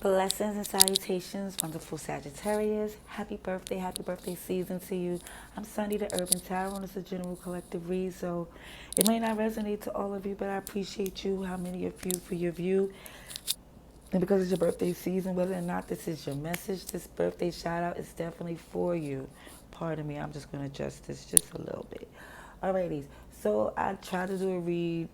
Blessings and salutations, wonderful Sagittarius. Happy birthday season to you. I'm Sunny, the Urban Tarot, and it's a general collective read, so it may not resonate to all of you, but I appreciate you, how many of you, for your view. And because it's your birthday season, whether or not this is your message, this birthday shout out is definitely for you. Pardon me, I'm just going to adjust this just a little bit. Alrighty, so I tried to do a read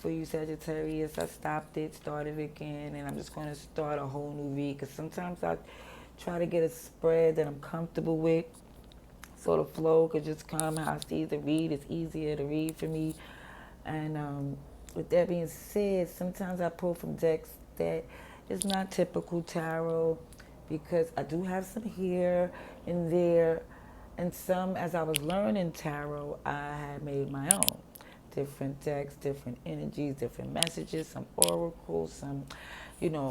for you Sagittarius. I stopped it, started again, and I'm just going to start a whole new read because sometimes I try to get a spread that I'm comfortable with. So the flow could just come how I see the read. It's easier to read for me. And with that being said, sometimes I pull from decks that is not typical tarot because I do have some here and there. And some, as I was learning tarot, I had made my own. Different decks, different energies, different messages, some oracles, some,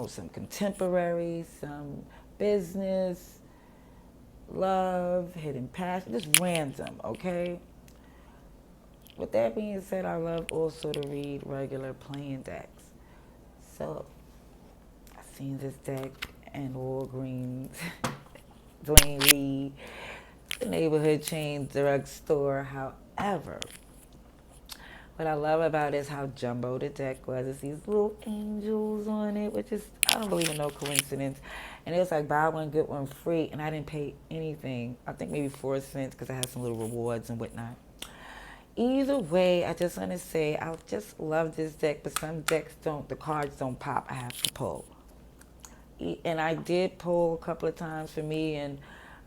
some contemporary, some business, love, hidden passion, just random, okay? With that being said, I love also to read regular playing decks. So, I seen this deck in Walgreens, Dwayne Reed, the neighborhood chain drugstore. However, what I love about it is how jumbo the deck was. It's these little angels on it, which is, I don't believe in no coincidence. And it was like buy one, get one free, and I didn't pay anything. I think maybe 4 cents because I had some little rewards and whatnot. Either way, I just want to say I just love this deck, but some decks don't, the cards don't pop. I have to pull. And I did pull a couple of times for me and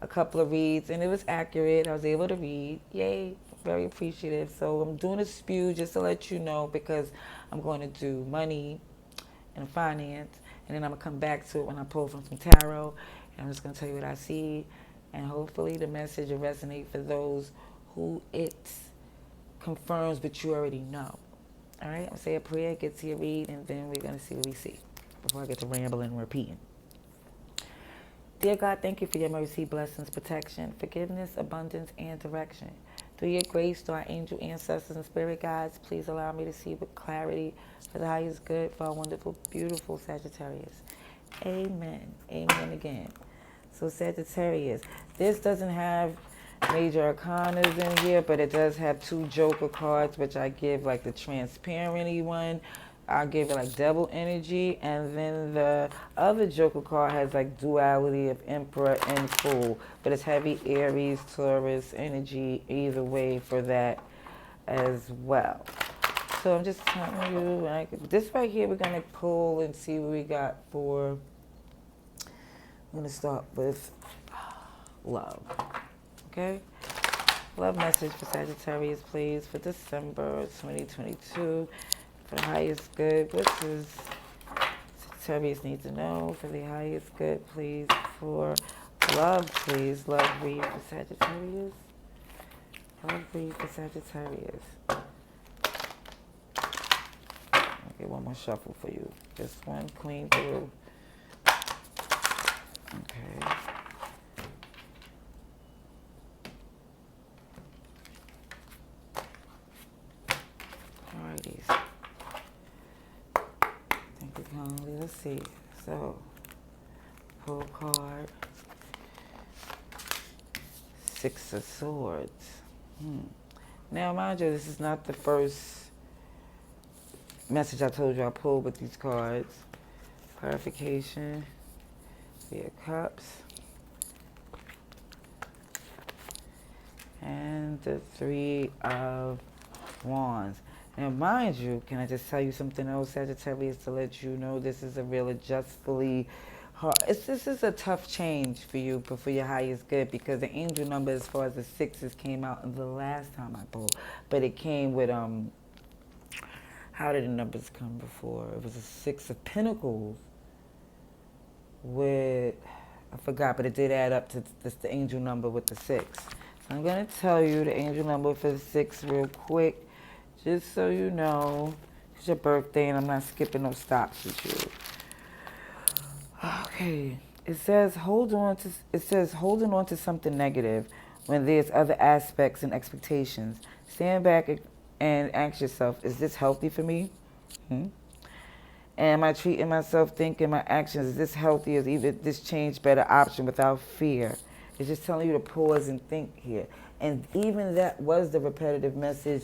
a couple of reads, and it was accurate. I was able to read. Yay, very appreciative. So I'm doing a spew just to let you know because I'm going to do money and finance, and then I'm going to come back to it when I pull from some tarot, and I'm just going to tell you what I see, and hopefully the message will resonate for those who it confirms what you already know. All right, I'll say a prayer, get to your read, and then we're going to see what we see before I get to rambling and repeating. Dear God, thank you for your mercy, blessings, protection, forgiveness, abundance, and direction. Through your grace to our angel ancestors and spirit guides, please allow me to see with clarity for the highest good for our wonderful, beautiful Sagittarius. Amen. Amen again. So Sagittarius, this doesn't have major arcanas in here, but it does have two joker cards, which I give like the transparent one. I'll give it like double energy, and then the other joker card has like duality of Emperor and Fool, but it's heavy Aries, Taurus energy either way for that as well. So I'm just telling you, this right here we're going to pull and see what we got for, I'm going to start with love, okay? Love message for Sagittarius, please, for December 2022. For the highest good, what does Sagittarius need to know for the highest good, please? For love, please. Love read for Sagittarius. Love read for Sagittarius. I'll get one more shuffle for you. This one, clean through. Okay. Alrighty. Let's see. So, pull card. Six of Swords. Now, mind you, this is not the first message I told you I pulled with these cards. Clarification. Three of Cups. And the Three of Wands. Now, mind you, can I just tell you something else, Sagittarius, to let you know this is a real adjustfully hard. This is a tough change for you, but for your highest good, because the angel number as far as the sixes came out in the last time I pulled, but it came with, how did the numbers come before? It was a Six of Pentacles with, I forgot, but it did add up to this, the angel number with the six. So I'm going to tell you the angel number for the six real quick, just so you know. It's your birthday and I'm not skipping no stops with you. Okay. It says holding on to something negative when there's other aspects and expectations. Stand back and ask yourself, is this healthy for me? Am I treating myself, thinking my actions, is this healthy? Is even this change better option without fear? It's just telling you to pause and think here. And even that was the repetitive message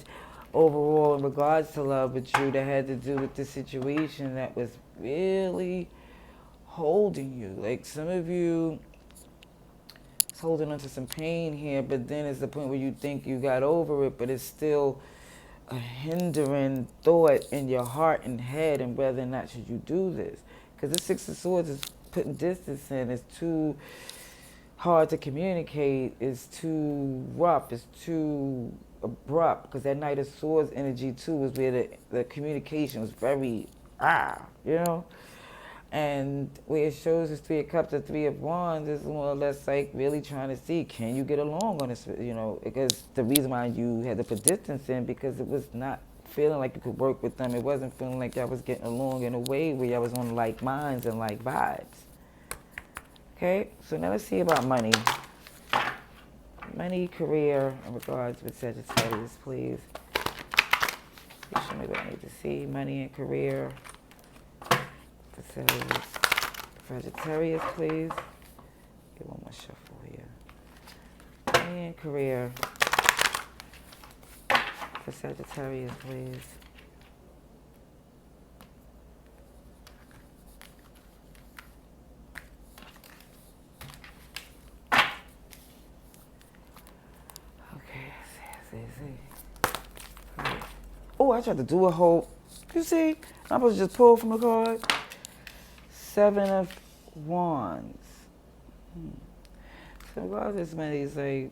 overall in regards to love with you that had to do with the situation that was really holding you. Like some of you is holding on to some pain here, but then it's the point where you think you got over it, but it's still a hindering thought in your heart and head and whether or not should you do this. Because the Six of Swords is putting distance in. It's too hard to communicate. It's too rough. It's too abrupt. Because that Knight of Swords energy too was where the communication was very, you know? And where it shows this Three of Cups, the Three of Wands is more or less like really trying to see, can you get along on this, you know, because the reason why you had to put distance in, because it was not feeling like you could work with them. It wasn't feeling like y'all was getting along in a way where y'all was on like minds and like vibes. Okay, so now let's see about money. Money, career, in regards with Sagittarius, please. Please show me what I need to see. Money and career. Sagittarius, please. Get one more shuffle here. Money and career for Sagittarius, please. Okay, see. Oh, I tried to do a whole, you see, I'm supposed to just pull from the card. Seven of Wands. So God, this man is like,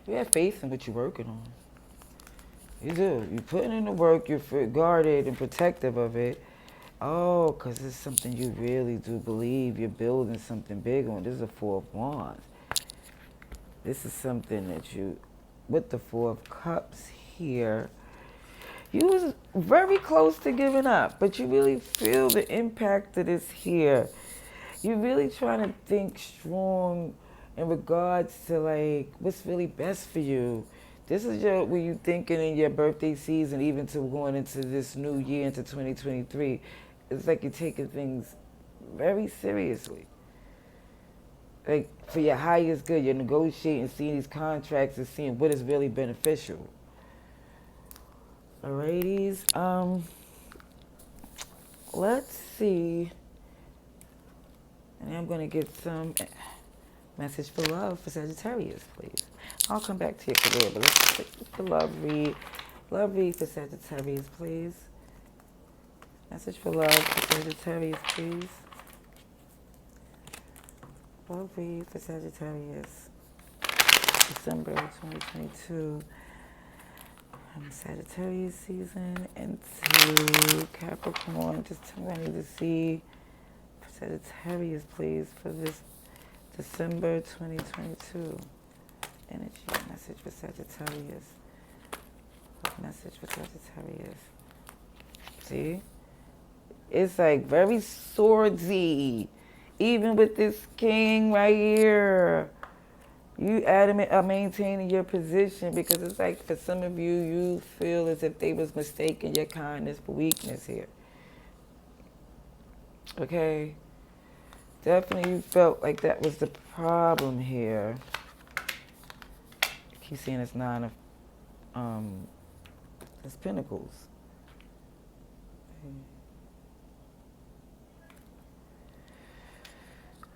you have faith in what you're working on. You do. You're putting in the work. You're guarded and protective of it. Oh, because it's something you really do believe. You're building something big on. This is a Four of Wands. This is something that you, with the Four of Cups here, you was very close to giving up, but you really feel the impact of this here. You're really trying to think strong in regards to like what's really best for you. This is where you thinking in your birthday season, even to going into this new year, into 2023. It's like you're taking things very seriously. Like for your highest good, you're negotiating, seeing these contracts and seeing what is really beneficial. Alrighties, let's see. And I'm going to get some message for love for Sagittarius, please. I'll come back to your career, but let's take the love read. Love read for Sagittarius, please. Message for love for Sagittarius, please. Love read for Sagittarius. December 2022. Sagittarius season into Capricorn. Just tell me what I need to see for Sagittarius, please, for this December 2022. Energy message for Sagittarius. Message for Sagittarius. See? It's like very swordsy. Even with this king right here. You adamant of maintaining your position because it's like for some of you, you feel as if they was mistaking your kindness for weakness here. Okay? Definitely you felt like that was the problem here. I keep seeing this Nine of this Pentacles.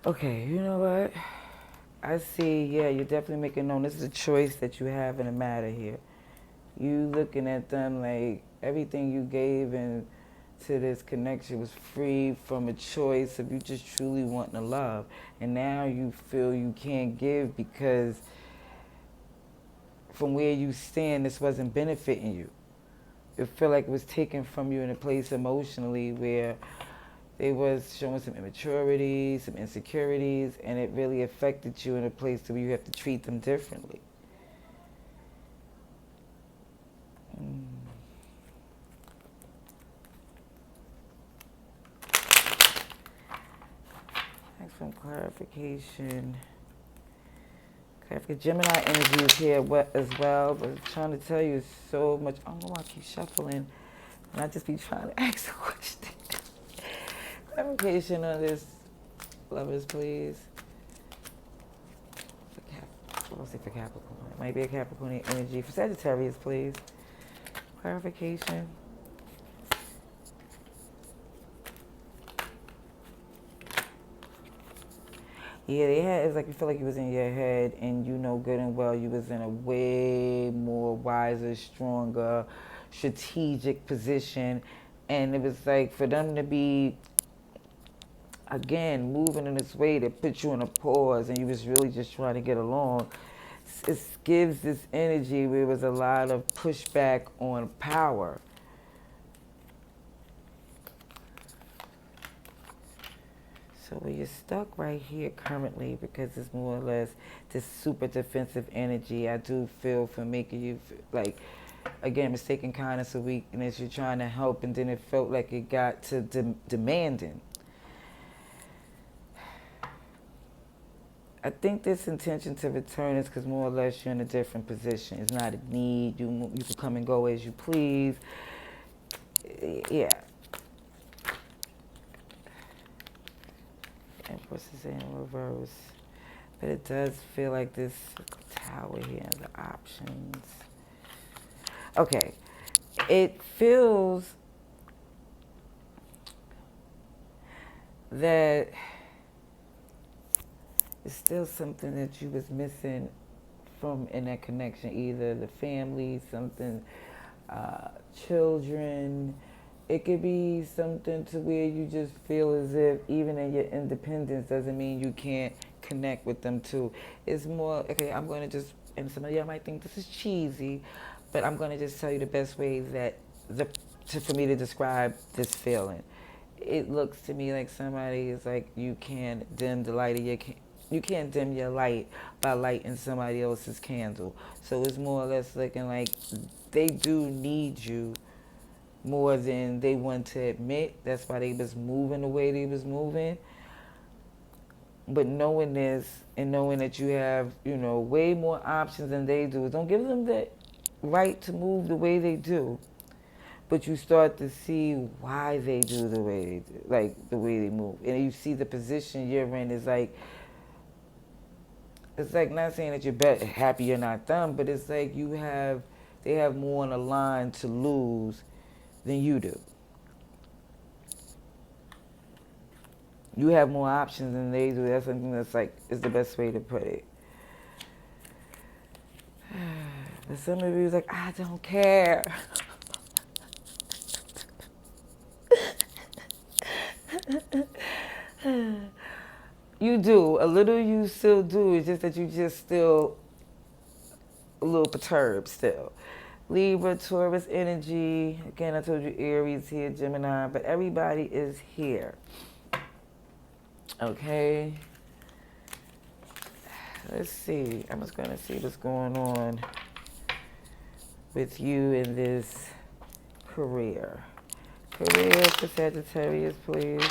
Okay, you know what? I see, yeah, you're definitely making known. This is a choice that you have in a matter here. You looking at them like everything you gave into this connection was free from a choice of you just truly wanting to love. And now you feel you can't give because from where you stand, this wasn't benefiting you. It felt like it was taken from you in a place emotionally where they was showing some immaturity, some insecurities, and it really affected you in a place where you have to treat them differently. Thanks for clarification. Gemini energy is here as well, but I'm trying to tell you so much. I don't know why I keep shuffling. And I just be trying to ask a question. Clarification on this, lovers, please. I'll say for Capricorn. It might be a Capricorn energy. For Sagittarius, please. Clarification. Yeah, it's like you feel like you was in your head and you know good and well you was in a way more wiser, stronger, strategic position. And it was like for them to be, again, moving in this way that put you in a pause and you was really just trying to get along. It gives this energy where there was a lot of pushback on power. So you're stuck right here currently because it's more or less this super defensive energy. I do feel for making you, like, again, mistaken kindness or weakness. You're trying to help and then it felt like it got to demanding. I think this intention to return is because more or less you're in a different position. It's not a need. You can come and go as you please. Yeah. Empress is in reverse. But it does feel like this tower here, the options. Okay. It feels that it's still something that you was missing from in that connection, either the family, something, children. It could be something to where you just feel as if even in your independence doesn't mean you can't connect with them too. It's more, okay, I'm going to just, and some of y'all might think this is cheesy, but I'm going to just tell you the best way that for me to describe this feeling. It looks to me like somebody is like, you can't dim the light of you can't dim your light by lighting somebody else's candle. So it's more or less looking like they do need you more than they want to admit. That's why they was moving the way they was moving. But knowing this and knowing that you have, way more options than they do, don't give them the right to move the way they do. But you start to see why they do the way they do, like the way they move. And you see the position you're in is like, it's like not saying that you're happy you're not them, but it's like they have more on the line to lose than you do. You have more options than they do. That's something that's like, is the best way to put it. But some of you is like, I don't care. You do. A little you still do. It's just that you just still a little perturbed still. Libra, Taurus energy. Again, I told you Aries here, Gemini, but everybody is here. Okay. Let's see. I'm just going to see what's going on with you in this career. Career for Sagittarius, please.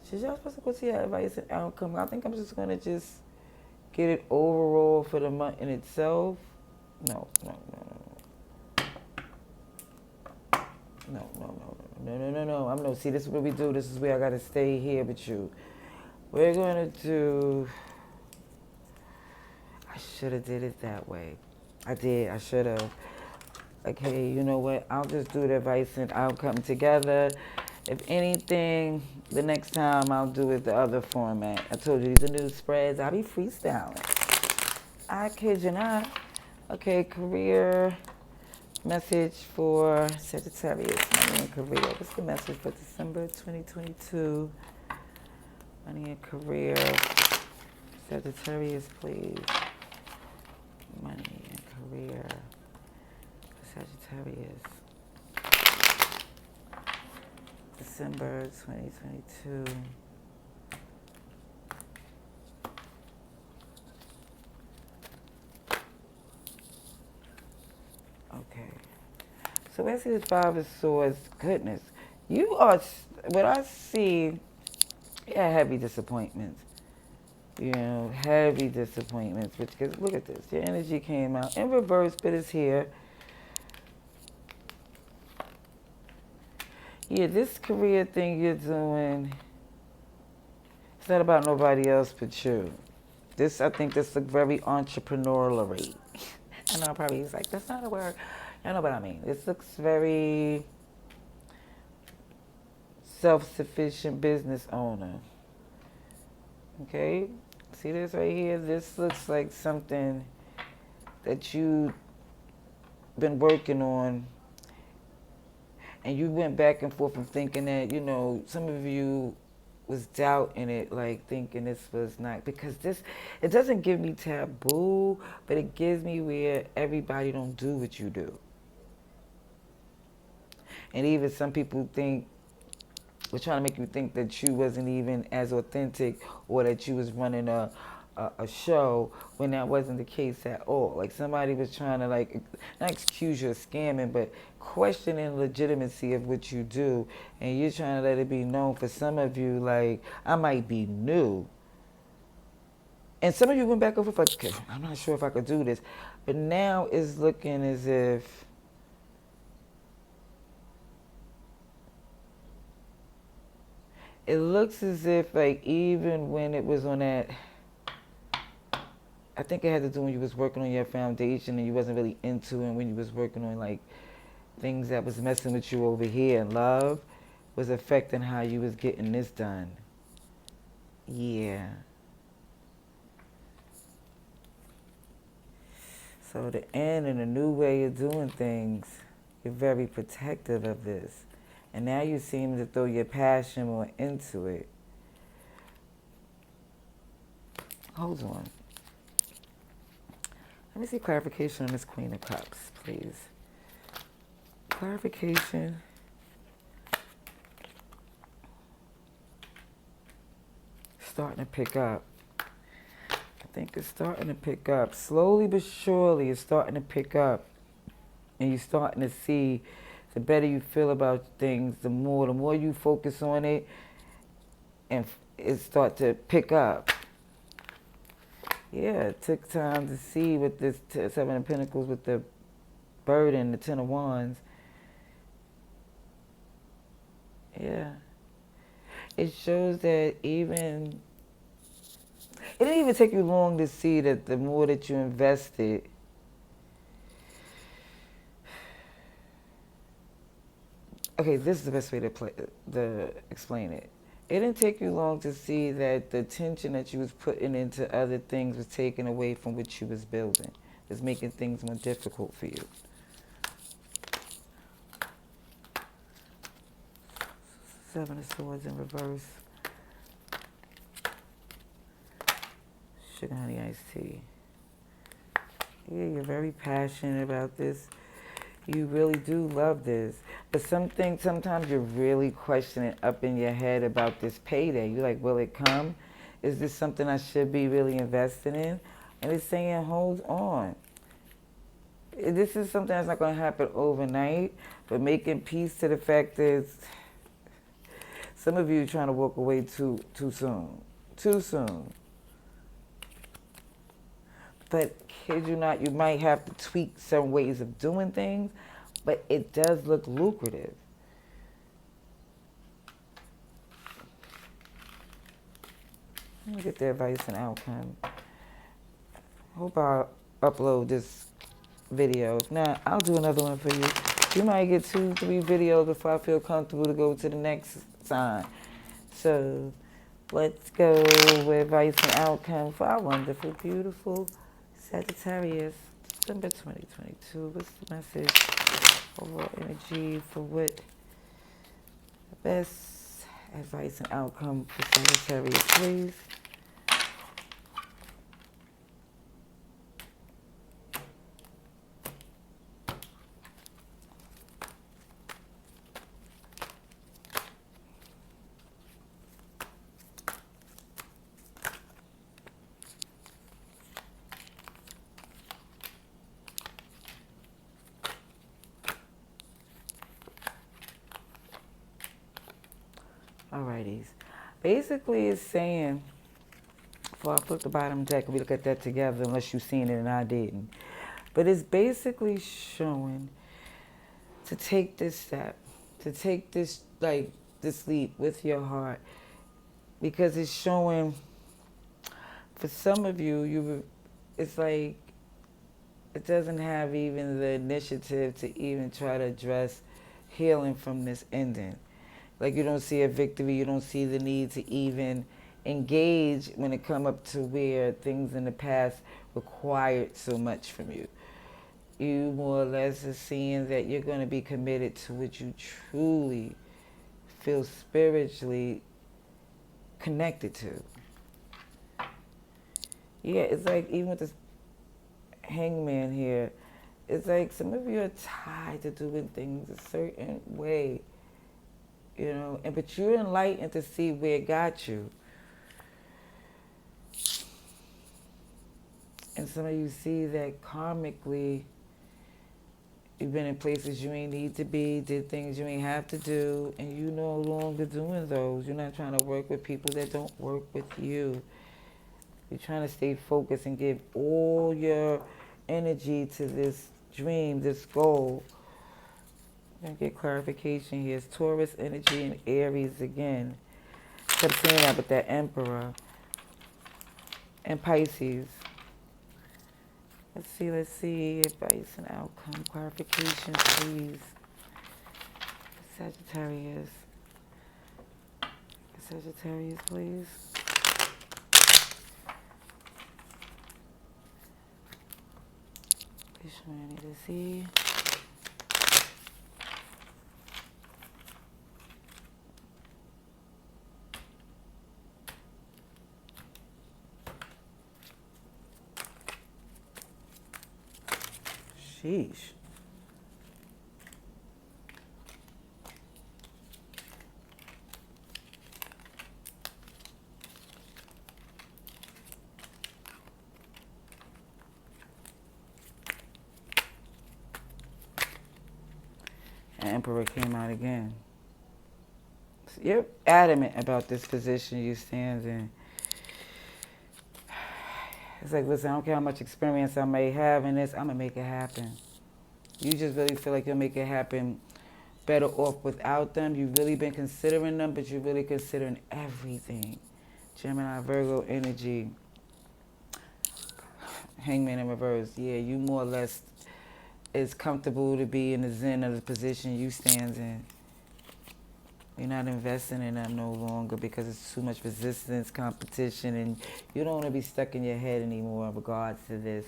Should y'all supposed to go see your advice and outcome? I think I'm just going to just get it overall for the month in itself. No. See, this is what we do. This is where I got to stay here with you. We're going to do... I should have did it that way. I should have. Okay, you know what? I'll just do the advice and outcome together. If anything, the next time I'll do it the other format. I told you these are new spreads. I'll be freestyling. I kid you not. Okay, career message for Sagittarius, money and career. What's the message for December 2022? Money and career. Sagittarius, please. Money and career. Sagittarius. December 2022. Okay. So I see this Five of Swords. Goodness. You are, what I see, yeah, heavy disappointments. Heavy disappointments. Because look at this. Your energy came out in reverse, but it's here. Yeah, this career thing you're doing, it's not about nobody else but you. This, I think this looks very entrepreneurial. I know probably he's like, that's not a word. I know what I mean. This looks very self-sufficient business owner. Okay? See this right here? This looks like something that you've been working on, and you went back and forth from thinking that, some of you was doubting it, like thinking this was not, because this, it doesn't give me taboo, but it gives me where everybody don't do what you do. And even some people were trying to make you think that you wasn't even as authentic, or that you was running a show, when that wasn't the case at all. Like somebody was trying to, like, not excuse you of scamming, but questioning legitimacy of what you do, and you're trying to let it be known. For some of you, like, I might be new, and some of you went back over like, okay, I'm not sure if I could do this, but now it's looking as if like, even when it was on that, I think it had to do when you was working on your foundation and you wasn't really into it, and when you was working on, like, things that was messing with you over here, and love was affecting how you was getting this done. Yeah. So the end and a new way of doing things, you're very protective of this. And now you seem to throw your passion more into it. Hold on. Let me see clarification on this Queen of Cups, please. Clarification. Starting to pick up. I think it's starting to pick up. Slowly but surely, it's starting to pick up. And you're starting to see, the better you feel about things, the more you focus on it, and it start to pick up. Yeah, it took time to see with this Seven of Pentacles, with the bird and the Ten of Wands. Yeah. It shows that it didn't even take you long to see that the more that you invested, okay, this is the best way to explain it. It didn't take you long to see that the attention that you was putting into other things was taken away from what you was building. It's making things more difficult for you. Seven of Swords in reverse. Sugar honey iced tea. Yeah, you're very passionate about this. You really do love this. But sometimes you're really questioning up in your head about this payday. You're like, will it come? Is this something I should be really investing in? And it's saying, hold on. This is something that's not going to happen overnight, but making peace to the fact that some of you are trying to walk away too soon. Too soon. But kid you not, you might have to tweak some ways of doing things, but it does look lucrative. Let me get the advice and outcome. Hope I upload this video. If not, I'll do another one for you. You might get 2-3 videos before I feel comfortable to go to the next sign. So let's go with advice and outcome for our wonderful, beautiful Sagittarius, December 2022. What's the message? Overall energy for what? The best advice and outcome for Sagittarius, please. Alrighties. Basically, it's saying, before I flip the bottom deck, we look at that together, unless you've seen it and I didn't. But it's basically showing to take this step, to take this leap with your heart, because it's showing, for some of you, it's like it doesn't have even the initiative to even try to address healing from this ending. Like, you don't see a victory, you don't see the need to even engage when it come up to where things in the past required so much from you. You more or less are seeing that you're going to be committed to what you truly feel spiritually connected to. Yeah, it's like, even with this hangman here, it's like some of you are tied to doing things a certain way, but you're enlightened to see where it got you. And some of you see that karmically, you've been in places you ain't need to be, did things you ain't have to do, and you no longer doing those. You're not trying to work with people that don't work with you. You're trying to stay focused and give all your energy to this dream, this goal. I'm going to get clarification here. It's Taurus energy and Aries again. I kept saying that with that Emperor. And Pisces. Let's see. Advice and outcome. Clarification, please. Sagittarius. Sagittarius, please. Which one I need to see? Sheesh. Emperor came out again. So you're adamant about this position you stand in. It's like, listen, I don't care how much experience I may have in this, I'm going to make it happen. You just really feel like you'll make it happen better off without them. You've really been considering them, but you're really considering everything. Gemini, Virgo energy. Hangman in reverse. Yeah, you more or less is comfortable to be in the zen of the position you stand in. You're not investing in them no longer because it's too much resistance, competition, and you don't want to be stuck in your head anymore in regards to this.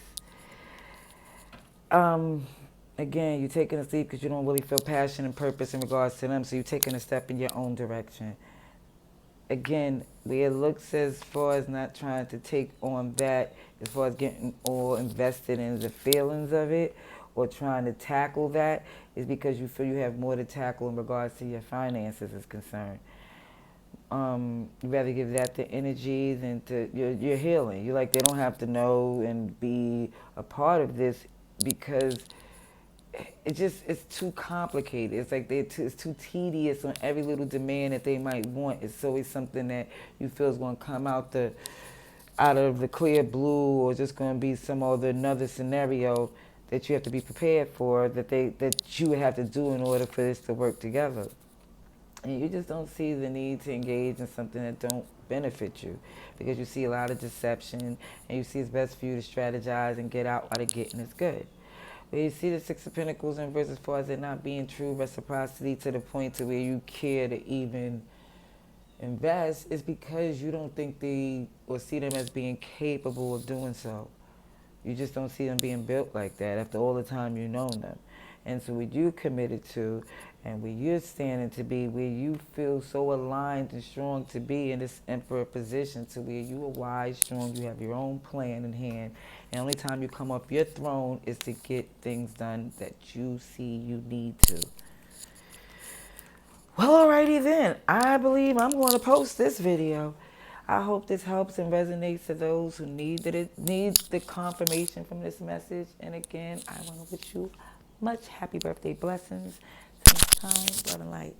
Again, you're taking a leap because you don't really feel passion and purpose in regards to them, so you're taking a step in your own direction. Again, where it looks as far as not trying to take on that, as far as getting all invested in the feelings of it, or trying to tackle that, is because you feel you have more to tackle in regards to your finances is concerned. You rather give that the energy than to your healing. You're like, they don't have to know and be a part of this because it's too complicated. It's like it's too tedious on every little demand that they might want. It's always something that you feel is going to come out of the clear blue, or just going to be some other another scenario that you have to be prepared for, that you would have to do in order for this to work together. And you just don't see the need to engage in something that don't benefit you, because you see a lot of deception, and you see it's best for you to strategize and get out while the getting is good. But you see the Six of Pentacles in reverse, as far as it not being true reciprocity to the point to where you care to even invest, is because you don't think or see them as being capable of doing so. You just don't see them being built like that after all the time you've known them. And so what you committed to, and where you're standing to be, where you feel so aligned and strong to be in this Emperor position, to where you are wise, strong, you have your own plan in hand, and the only time you come off your throne is to get things done that you see you need to. Well, alrighty then. I believe I'm going to post this video. I hope this helps and resonates to those who need the confirmation from this message. And again, I want to wish you much happy birthday blessings. Till next time, love and light.